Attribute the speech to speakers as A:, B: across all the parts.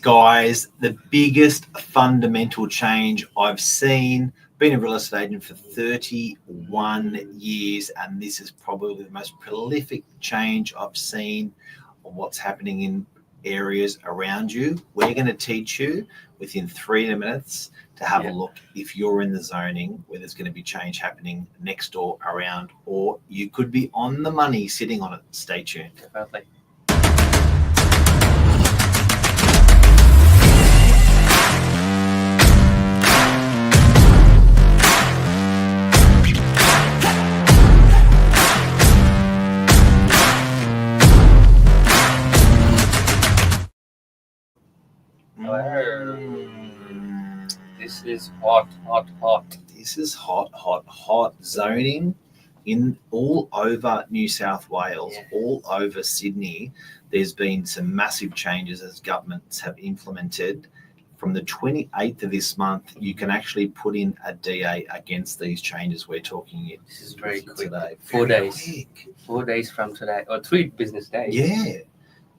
A: Guys, the biggest fundamental change I've seen, been a real estate agent for 31 years, and this is probably the most prolific change I've seen on what's happening in areas around you. We're going to teach you within 3 minutes to have a look if you're in the zoning where there's going to be change happening next door, around, or you could be on the money sitting on it. Stay tuned.
B: Definitely. This is hot.
A: This is hot zoning in all over New South Wales, all over Sydney. There's been some massive changes as governments have implemented. From the 28th of this month, you can actually put in a DA against these changes we're talking in.
B: This is very quick.
A: Today.
B: 4 days. Quick. 4 days from today, or 3 business days.
A: Yeah.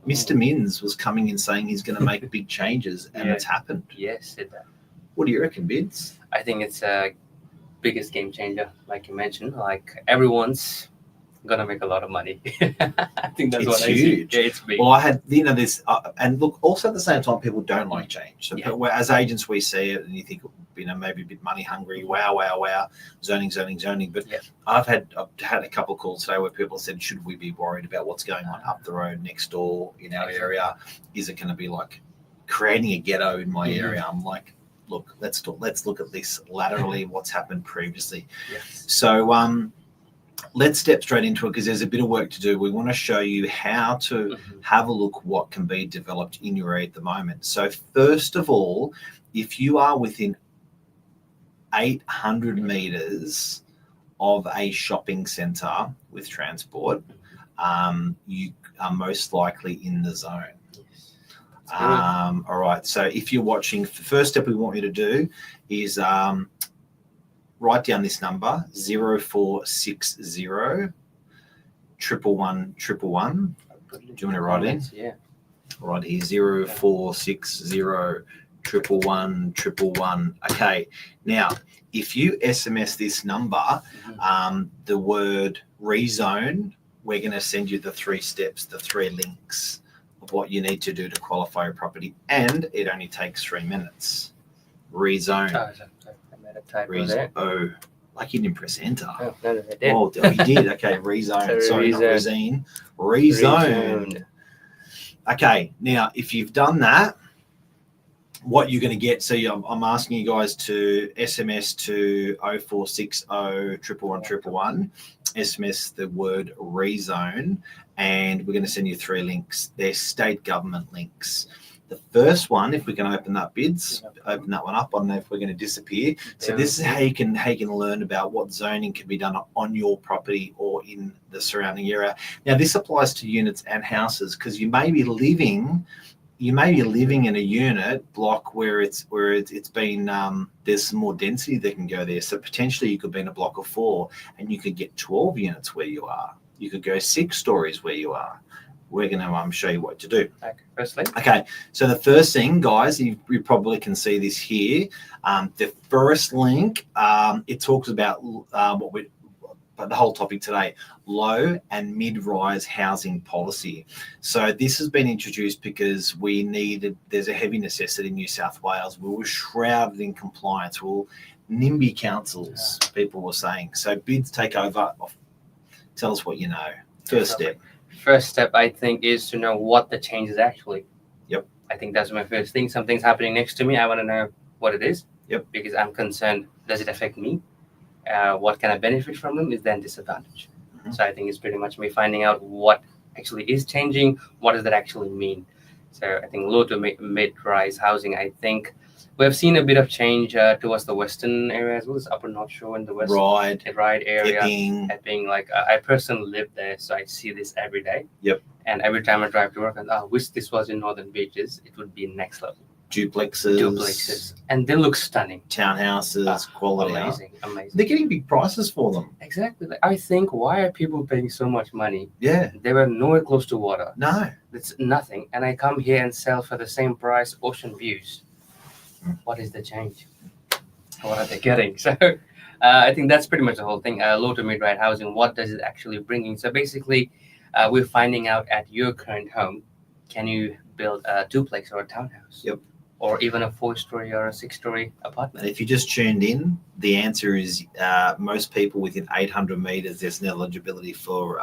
A: Mr. Mins was coming in saying he's going to make big changes, and it's happened.
B: Yes, it does.
A: What do you reckon, Bids?
B: I think it's a biggest game changer, like you mentioned. Like, everyone's gonna make a lot of money. I think that's what I see. Yeah, it's big.
A: Well, I had, this, and look, also at the same time, people don't like change. So as agents, we see it, and you think, maybe a bit money hungry. Wow, zoning. But I've had a couple of calls today where people said, should we be worried about what's going on up the road next door in our area? Is it going to be like creating a ghetto in my area? I'm like, look, let's look at this laterally, what's happened previously. So let's step straight into it, because there's a bit of work to do. We want to show you how to have a look what can be developed in your area at the moment. So first of all, if you are within 800 meters of a shopping centre with transport, you are most likely in the zone. All right, so if you're watching, the first step we want you to do is write down this number, 0460 111 111. Do you want to write in?
B: Yeah.
A: Right here, 0460 111 111. Okay, now if you SMS this number, the word rezone, we're going to send you the 3 steps, the 3 links of what you need to do to qualify your property, and it only takes 3 minutes. Rezone. Like you didn't press enter.
B: Oh, no, I did.
A: Oh, you did. Okay, rezone. Sorry, not rezine. Rezone. Okay, now if you've done that, what you're going to get, so I'm asking you guys to SMS to 0460 111 111, SMS the word rezone, and we're going to send you 3 links. They're state government links. The first one, if we can open that, Bids, open that one up. I don't know if we're going to disappear. So this is how you can learn about what zoning can be done on your property or in the surrounding area. Now, this applies to units and houses, because you may be living in a unit block where it's been there's some more density that can go there. So potentially you could be in a block of 4 and you could get 12 units where you are. You could go 6 stories where you are. We're going to show you what to do. Okay, so the first thing, guys, you probably can see this here. The first link, it talks about the whole topic today, low and mid-rise housing policy. So this has been introduced because there's a heavy necessity in New South Wales. We were shrouded in compliance. We're NIMBY councils, people were saying. So Bids, take over. Tell us what you know. First step,
B: I think, is to know what the change is actually.
A: Yep.
B: I think that's my first thing. Something's happening next to me. I want to know what it is.
A: Yep.
B: Because I'm concerned, does it affect me? What can I benefit from them? Is then disadvantage. So I think it's pretty much me finding out what actually is changing. What does that actually mean? So I think low to mid-rise housing, I think we've seen a bit of change towards the western area as well as Upper North Shore in the west.
A: Ryde
B: area.
A: Epping.
B: Like I personally live there, so I see this every day.
A: Yep.
B: And every time I drive to work, I wish this was in Northern Beaches. It would be next level.
A: duplexes,
B: and they look stunning.
A: townhouses, quality.
B: Amazing.
A: They're getting big prices for them.
B: Exactly. Like, I think, why are people paying so much money?
A: Yeah.
B: They were nowhere close to water.
A: No.
B: It's nothing. And I come here and sell for the same price, ocean views. What is the change? What are they getting? So I think that's pretty much the whole thing. Low to mid-rate housing, what does it actually bring? So basically, we're finding out at your current home, can you build a duplex or a townhouse?
A: Yep.
B: Or even a 4-story or a 6-story apartment.
A: And if you just tuned in, the answer is most people within 800 meters, there's an eligibility for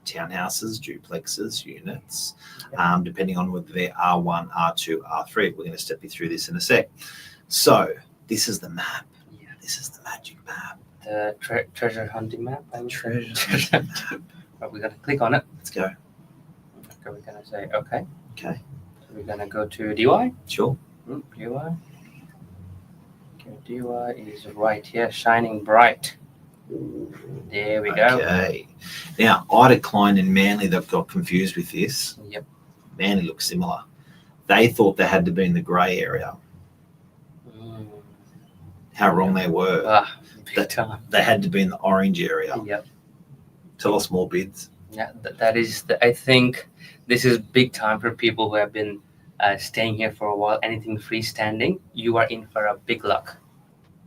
A: townhouses, duplexes, units, depending on whether they're R1, R2, R3. We're going to step you through this in a sec. So this is the map.
B: Yeah.
A: This is the magic map.
B: The treasure hunting map.
A: Treasure map.
B: But we're going to click on it.
A: Let's go.
B: Okay, we're going to say, okay.
A: Okay.
B: So we're going to go to DY.
A: Sure.
B: DY. Okay, DY is right here, shining bright. There we go.
A: Okay. Now, I declined in Manly. They've got confused with this.
B: Yep.
A: Manly looks similar. They thought they had to be in the grey area. How wrong they were.
B: Big time.
A: They had to be in the orange area.
B: Yep.
A: Tell us more, Bids.
B: Yeah, that is. I think this is big time for people who have been staying here for a while. Anything freestanding, you are in for a big luck.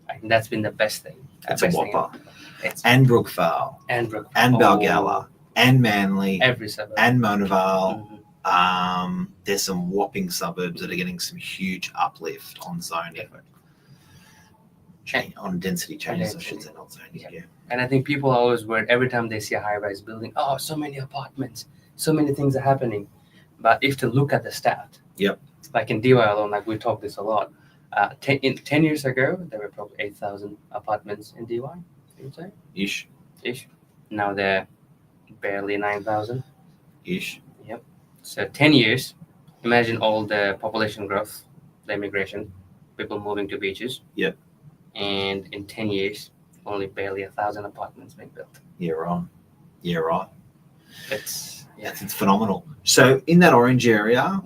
B: I think that's been the best thing.
A: It's a whopper.
B: It's
A: And Brookvale.
B: and Brook
A: And Balgala. And Manly.
B: every suburb.
A: And Monavale.
B: Mhm.
A: There's some whopping suburbs that are getting some huge uplift on zoning. On density changes, I should say, not zoning. Yeah.
B: And I think people are always worried every time they see a high-rise building. Oh, so many apartments, so many things are happening. But if to look at the stat,
A: Yep.
B: like in DY alone, like we talk this a lot. 10 years ago, there were probably 8,000 apartments in DY. You'd say
A: Ish.
B: Now they're barely 9,000.
A: Ish.
B: So 10 years. Imagine all the population growth, the immigration, people moving to beaches.
A: Yep.
B: And in 10 years, only barely 1,000 apartments being built.
A: Yeah, right. Yeah, right.
B: It's
A: It's phenomenal. So in that orange area,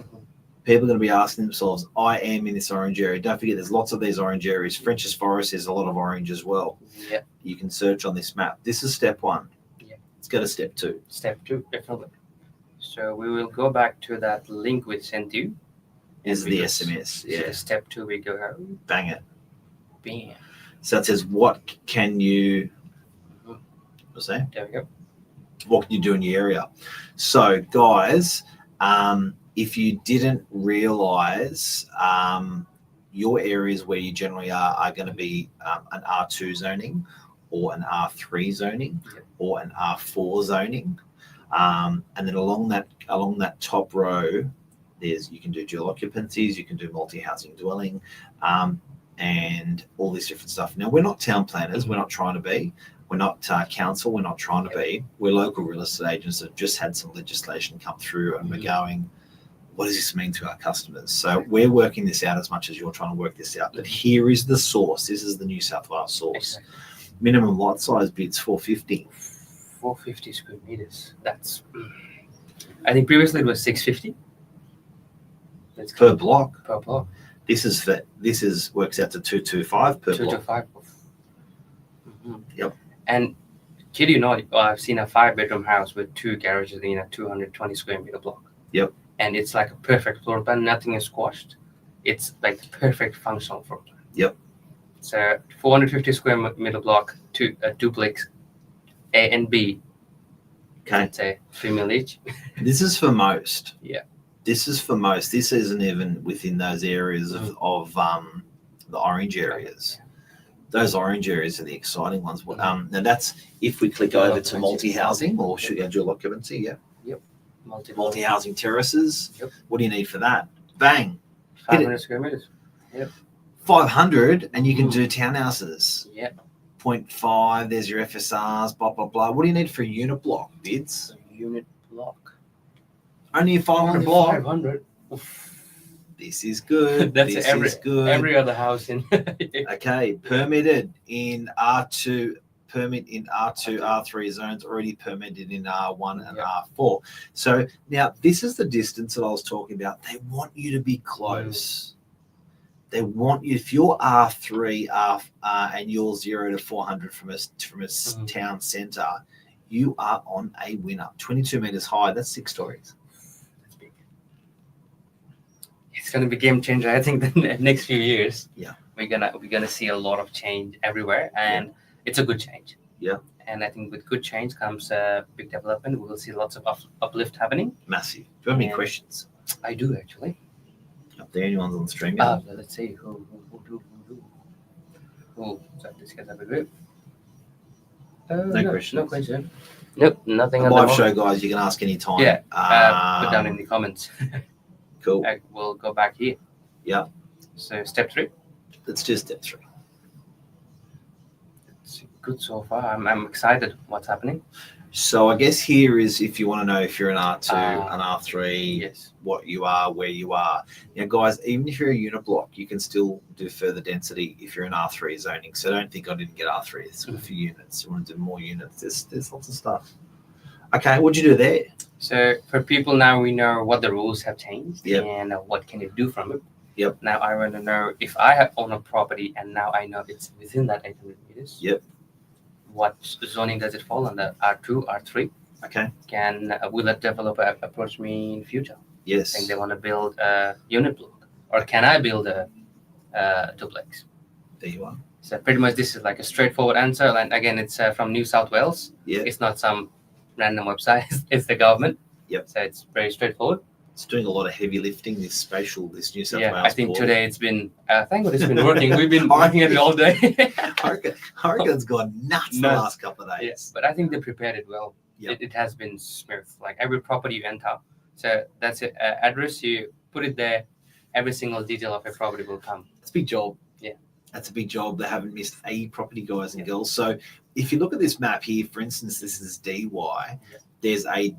A: people are going to be asking themselves, I am in this orange area. Don't forget, there's lots of these orange areas. French's Forest is a lot of orange as well.
B: Yeah.
A: You can search on this map. This is step 1.
B: Yeah.
A: Let's go to step 2.
B: Step 2, definitely. So we will go back to that link we sent you.
A: Is
B: And
A: the
B: we
A: SMS.
B: So
A: Yeah.
B: step 2, we go,
A: Bang it.
B: bam.
A: So it says, what can you, what's that?
B: There we go.
A: What can you do in your area? So guys, if you didn't realize, your areas where you generally are going to be an R2 zoning or an R3 zoning or an R4 zoning. And then along that top row, you can do dual occupancies, you can do multi-housing dwelling, and all this different stuff. Now, we're not town planners. We're not trying to be. We're not council. We're not trying to be. We're local real estate agents that just had some legislation come through, and we're going, what does this mean to our customers? So we're working this out as much as you're trying to work this out. But here is the source. This is the New South Wales source.
B: Exactly.
A: Minimum lot size bids 450.
B: 450 square meters. That's, I think previously it was 650. That's
A: Per block.
B: per block.
A: This is works out to 225 per block.
B: 225.
A: Yep.
B: And kid you not, I've seen a 5-bedroom house with 2 garages in a 220 square meter block.
A: Yep.
B: And it's like a perfect floor plan. Nothing is squashed. It's like the perfect functional floor plan.
A: Yep.
B: So 450 square meter block, a duplex, A and B.
A: Okay.
B: Let's say 3 mil each.
A: This is for most.
B: Yeah.
A: This is for most. This isn't even within those areas of the orange areas. Those orange areas are the exciting ones. Now that's if we click over to multi-housing or dual occupancy. Yeah.
B: Yep.
A: Multi-housing terraces.
B: Yep.
A: What do you need for that? Bang.
B: 500 square meters.
A: 500, and you can do townhouses.
B: Yeah.
A: 0.5. There's your FSRs. Blah blah blah. What do you need for a unit block, Bids?
B: A unit block.
A: Only a 500
B: Only
A: block.
B: 500.
A: This is good.
B: That's
A: this
B: every
A: is good.
B: every other house in.
A: Okay, permitted in R2, permit in R2, R3 zones, already permitted in R1 and R4. So now this is the distance that I was talking about. They want you to be close. They want you, if you're R3 and you're 0 to 400 from a town centre, you are on a winner. 22 metres high, that's 6 stories.
B: That's big. It's going to be game changer. I think the next few years, we're gonna see a lot of change everywhere, and it's a good change.
A: Yeah.
B: And I think with good change comes big development. We will see lots of uplift happening.
A: Massive. Do you have any questions?
B: I do actually.
A: Up there, anyone's on the stream?
B: Let's see who. So this guy's have a group.
A: No questions.
B: No question. Nope, nothing.
A: A live show, guys. You can ask any time.
B: Yeah. Put down in the comments.
A: Cool.
B: We'll go back here.
A: Yeah.
B: So step 3.
A: Let's do step 3.
B: It's good so far. I'm excited. What's happening?
A: So I guess here is if you want to know if you're an R2, an R3, what you are, where you are. Now, guys, even if you're a unit block, you can still do further density if you're an R3 zoning. So don't think I didn't get R3. It's a few units. You want to do more units. There's lots of stuff. Okay, what'd you do there?
B: So for people now, we know what the rules have changed and what can you do from it.
A: Yep.
B: Now I want to know if I own a property and now I know it's within that 800 meters.
A: Yep.
B: What zoning does it fall under? R2, R3?
A: Okay.
B: Will a developer approach me in future?
A: Yes.
B: Saying they want to build a unit block, or can I build a duplex?
A: There you are.
B: So pretty much this is like a straightforward answer. And again, it's from New South Wales.
A: Yeah.
B: It's not some random website. It's the government.
A: Yep.
B: So it's very straightforward.
A: It's doing a lot of heavy lifting. This New South Wales.
B: Yeah, I think today it's been. Thank God it's been working. We've been working at it all day.
A: Hurricane's gone nuts the last couple of days.
B: Yeah, but I think they prepared it well.
A: Yep.
B: It has been smooth. Like every property you enter, so that's it. Address, you put it there. Every single detail of a property will come.
A: It's a big job.
B: Yeah,
A: that's a big job. They haven't missed a property, guys and girls. So if you look at this map here, for instance, this is DY. There's a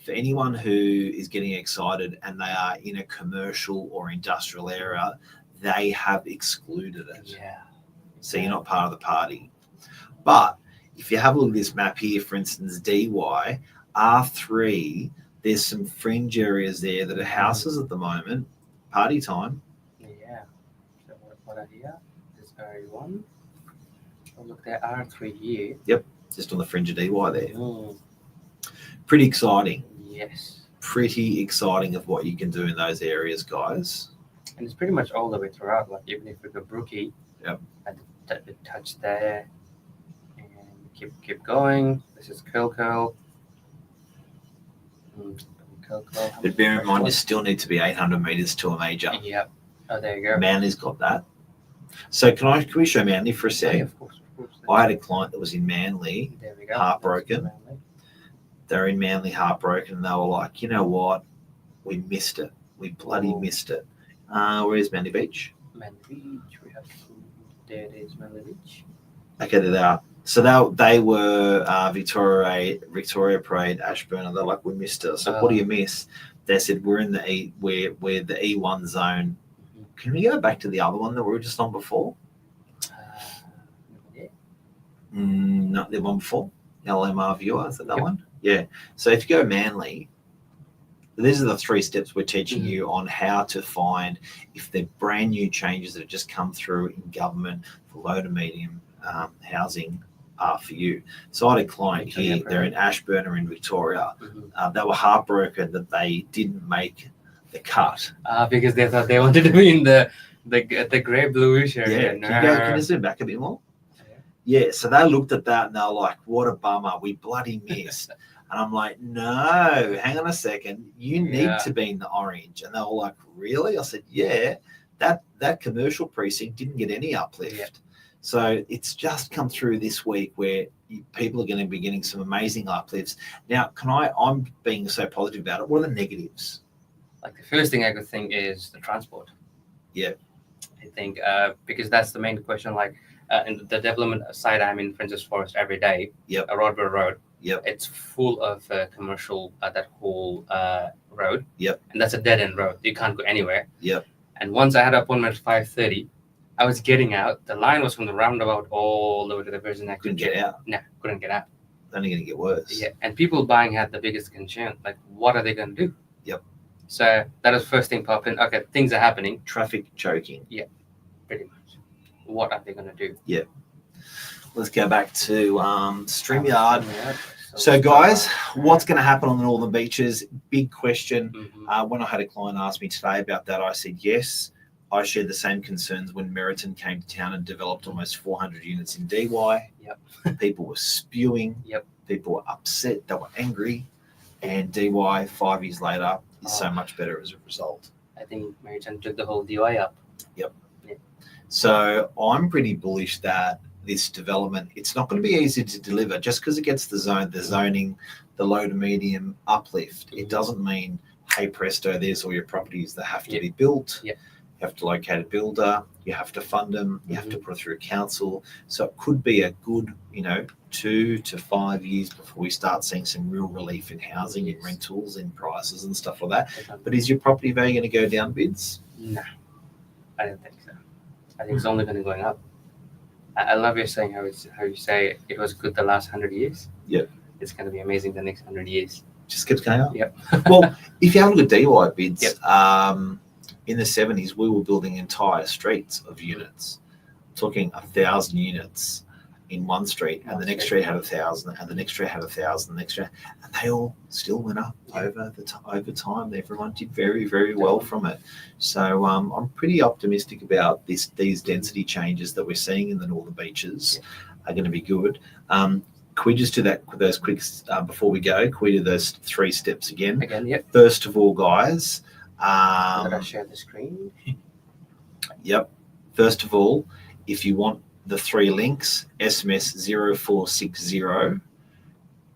A: for anyone who is getting excited and they are in a commercial or industrial area, they have excluded it.
B: Yeah.
A: So you're not part of the party. But if you have a look at this map here, for instance, DY, R3, there's some fringe areas there that are houses at the moment. Party time.
B: Yeah. So what are here? This area 1. Oh, look, there are 3 here.
A: Yep. Just on the fringe of DY there. Pretty exciting.
B: Yes.
A: Pretty exciting of what you can do in those areas, guys.
B: And it's pretty much all the way throughout. Like even if we go Brookie, the touch there, and keep going. This is Curl.
A: But bear in mind, you still need to be 800 meters to a major.
B: Yep. Oh, there you go.
A: Manly's got that. So can we show Manly for a sec?
B: Yeah, of course.
A: I had a client that was in Manly,
B: there we go.
A: Heartbroken. They're in Manly, heartbroken, and they were like, you know what? We missed it. We bloody missed it. Where's Manly Beach?
B: Manly Beach. There it is, Manly Beach.
A: Okay, there they are. So they were Victoria Parade, Ashburn, and they're like, we missed it. So what do you miss? They said we're in the we're the E1 zone. Can we go back to the other one that we were just on before? Not the one before. LMR viewer, is that that one? Yeah. So if you go Manly, these are the 3 steps we're teaching you on how to find if they're brand new changes that have just come through in government for low to medium housing are for you. So I had a client here, they're in Ashburn or in Victoria. They were heartbroken that they didn't make the cut.
B: Because they thought they wanted to be in the grey bluish area.
A: Yeah. Can you zoom back a bit more? Yeah, so they looked at that and they were like, what a bummer, we bloody missed. And I'm like, no, hang on a second, you need to be in the orange. And they were like, really? I said, yeah, that commercial precinct didn't get any uplift. Yeah. So it's just come through this week where people are going to be getting some amazing uplifts. Now, I'm being so positive about it. What are the negatives?
B: Like the first thing I could think is the transport.
A: Yeah.
B: I think because that's the main question, like, in the development side, I'm in Princess Forest every day.
A: Yep.
B: A Rodwell Road.
A: Yep.
B: It's full of commercial that whole road.
A: Yep.
B: And that's a dead end road. You can't go anywhere.
A: Yep.
B: And once I had an appointment at 5:30, I was getting out. The line was from the roundabout all the way to the person I
A: couldn't get out.
B: No, couldn't get out.
A: It's only going to get worse.
B: Yeah. And people buying had the biggest concern. Like, what are they going to do?
A: Yep.
B: So that was first thing popping. Okay, things are happening.
A: Traffic choking.
B: Yeah, pretty much. What are they going to do?
A: Yeah. Let's go back to StreamYard. So guys, what's going to happen on the Northern Beaches? Big question. When I had a client ask me today about that, I said yes. I shared the same concerns when Meriton came to town and developed almost 400 units in DY.
B: Yep.
A: People were spewing.
B: Yep.
A: People were upset. They were angry. And DY 5 years later is so much better as a result.
B: I think Meriton took the whole DY up.
A: Yep. Yeah. So I'm pretty bullish that this development, it's not going to be easy to deliver just because it gets the zoning, the low to medium uplift. It doesn't mean, hey presto, there's all your properties that have to be built.
B: Yep.
A: You have to locate a builder, you have to fund them, you have to put it through council. So it could be a good, 2 to 5 years before we start seeing some real relief in housing, in rentals, in prices and stuff like that. But is your property value going to go down bids?
B: No, I don't think so. I think it's only going to go up. I love your saying how you say it was good the last 100 years.
A: Yeah.
B: It's going to be amazing the next 100 years.
A: Just keeps going up.
B: Yep.
A: Well, if you have a look at DY bids, in the 70s, we were building entire streets of units, talking 1,000 units in one street, and the next street had 1,000, and the next street had 1,000, the next street, and they all still went up over time. Everyone did very, very well from it. So I'm pretty optimistic about these density changes that we're seeing in the Northern Beaches are going to be good. Can we just do that with those quick before we go? Can we do those 3 steps again?
B: Yep.
A: First of all, guys.
B: Did I share the screen?
A: Yep. First of all, if you want the 3 links, SMS 0460 111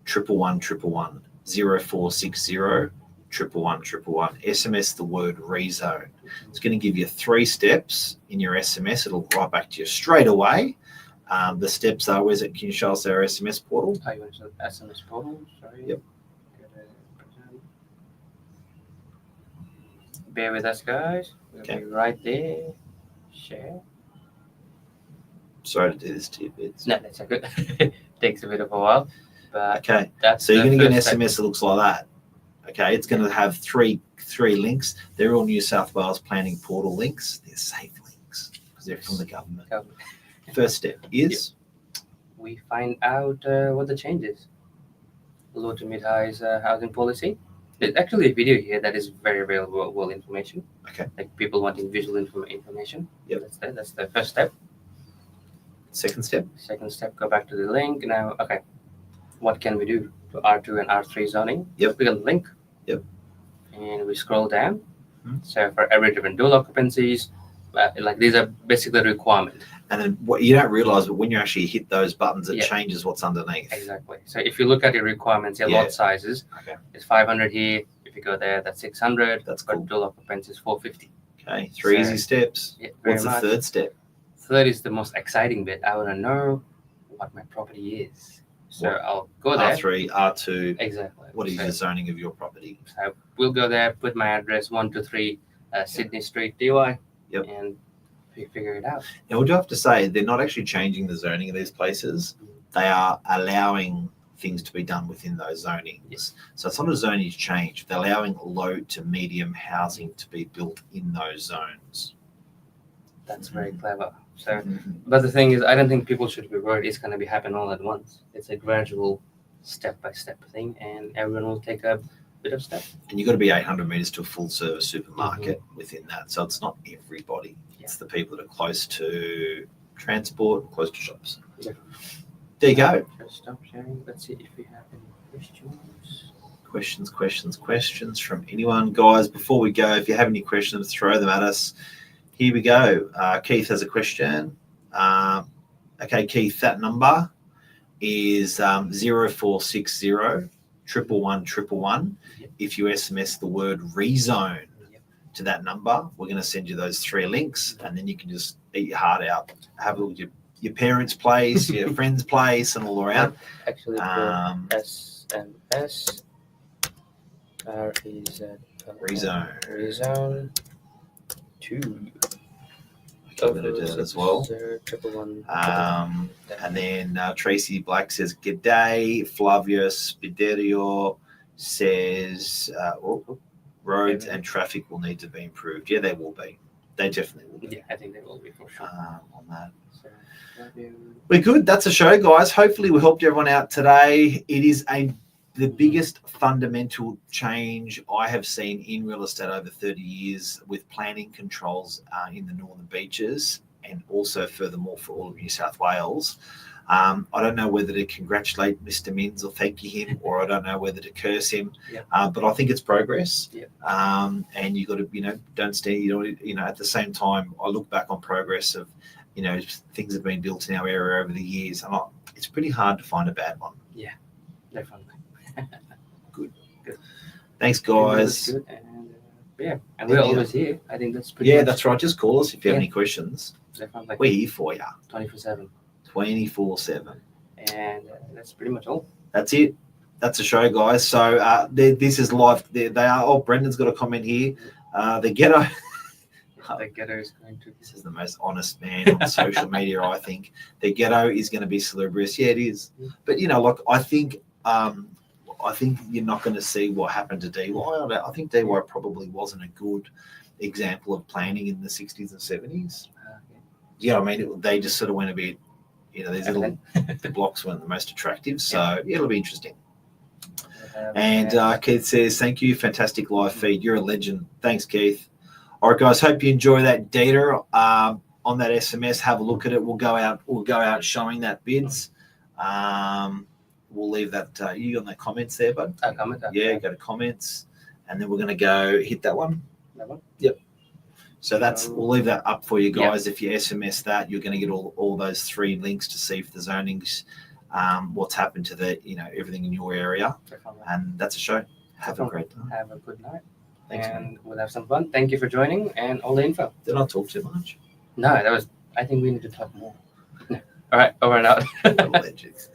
A: 111 0460 111 111. SMS the word rezone. It's going to give you 3 steps in your SMS. It'll write back to you straight away. The steps are, where's it? Can you show us our SMS portal?
B: Oh, you want to show the SMS portal? Sorry.
A: Yep.
B: Bear with us, guys. We'll be right there. Share.
A: Sorry to do this to you, Bids.
B: No, that's okay. Takes a bit of a while. But
A: okay. So you're going to get an SMS that looks like that. Okay. It's going to have three links. They're all New South Wales planning portal links. They're safe links because they're from the government. First step is?
B: We find out what the change is. Low to mid-highs housing policy. There's actually a video here that is very, very well information.
A: Okay.
B: Like people wanting visual information.
A: Yep.
B: That's the first step.
A: Second step,
B: go back to the link. Now, okay, what can we do to R2 and R3 zoning?
A: Yep.
B: We got the link.
A: Yep.
B: And we scroll down. So for every different dual occupancies, like these are basically the requirement.
A: And then what you don't realize, but when you actually hit those buttons, it changes what's underneath.
B: Exactly. So if you look at your requirements, your lot sizes, it's 500 here. If you go there, that's 600.
A: That's cool.
B: But dual occupancy is 450.
A: Okay, 3 easy steps.
B: Yeah,
A: what's the third step?
B: Third is the most exciting bit. I want to know what my property is. So I'll go there.
A: R3, R2.
B: Exactly.
A: What is the zoning of your property?
B: So we'll go there, put my address 123 Sydney Street, DY, and we figure it out.
A: Now, would you have to say they're not actually changing the zoning of these places? They are allowing things to be done within those zonings.
B: Yes.
A: So it's not a zoning change. They're allowing low to medium housing to be built in those zones.
B: That's very clever. So, but the thing is, I don't think people should be worried it's going to be happen all at once. It's a gradual, step-by-step thing, and everyone will take a bit of step.
A: And you've got to be 800 metres to a full-service supermarket within that. So it's not everybody. It's the people that are close to transport, close to shops.
B: Yeah.
A: There you go.
B: Just stop sharing. Let's see if we have any questions.
A: Questions from anyone. Guys, before we go, if you have any questions, throw them at us. Here we go. Keith has a question. Okay, Keith, that number is 0460 111 111. If you SMS the word rezone to that number, we're going to send you those 3 links, and then you can just eat your heart out. Have a look at your parents' place, your friend's place, and all around.
B: Actually, SMS rezone 2.
A: I'm going to do that as well. And then Tracy Black says, "G'day." Flavia Spiderio says, roads and traffic will need to be improved. Yeah, they will be. They definitely will be.
B: Yeah, I think they will be for sure.
A: On that.
B: So,
A: we're good. That's a show, guys. Hopefully we helped everyone out today. It is the biggest fundamental change I have seen in real estate over 30 years with planning controls in the Northern Beaches, and also furthermore for all of New South Wales. I don't know whether to congratulate Mr. Minns or thank you him, or I don't know whether to curse him. But I think it's progress. And you got to, don't stand. At the same time, I look back on progress of, things have been built in our area over the years, and it's pretty hard to find a bad one.
B: Yeah, definitely.
A: Good. Thanks, guys.
B: Good. And we're always here. I think that's pretty.
A: That's right. Just call us if you have any questions.
B: Definitely.
A: We're here for you.
B: 24/7.
A: 24/7. And
B: that's pretty much all.
A: That's it. That's a show, guys. So this is live. They are. Oh, Brendan's got a comment here. The ghetto.
B: The ghetto is going to.
A: This is the most honest man on social media. I think the ghetto is going to be salubrious. Yeah, it is. But I think you're not going to see what happened to DY. I think DY probably wasn't a good example of planning in the 60s and 70s. I mean, they just sort of went a bit. These little the blocks weren't the most attractive, so it'll be interesting. And Keith says, "Thank you, fantastic live feed. You're a legend." Thanks, Keith. All right, guys. Hope you enjoy that data on that SMS. Have a look at it. We'll go out showing that bids. We'll leave that you on the comments there, bud.
B: Comment.
A: Yeah, go to comments, and then we're going to go hit that one.
B: That one.
A: Yep. So we'll leave that up for you guys. If you SMS that, you're going to get all those 3 links to see if the zonings, what's happened to the, everything in your area. And that's a show. Have a great time.
B: Have a good night.
A: Thanks,
B: and
A: man.
B: We'll have some fun. Thank you for joining and all the info.
A: Did I talk too much?
B: No, I think we need to talk more. All right, over and out.
A: Legends.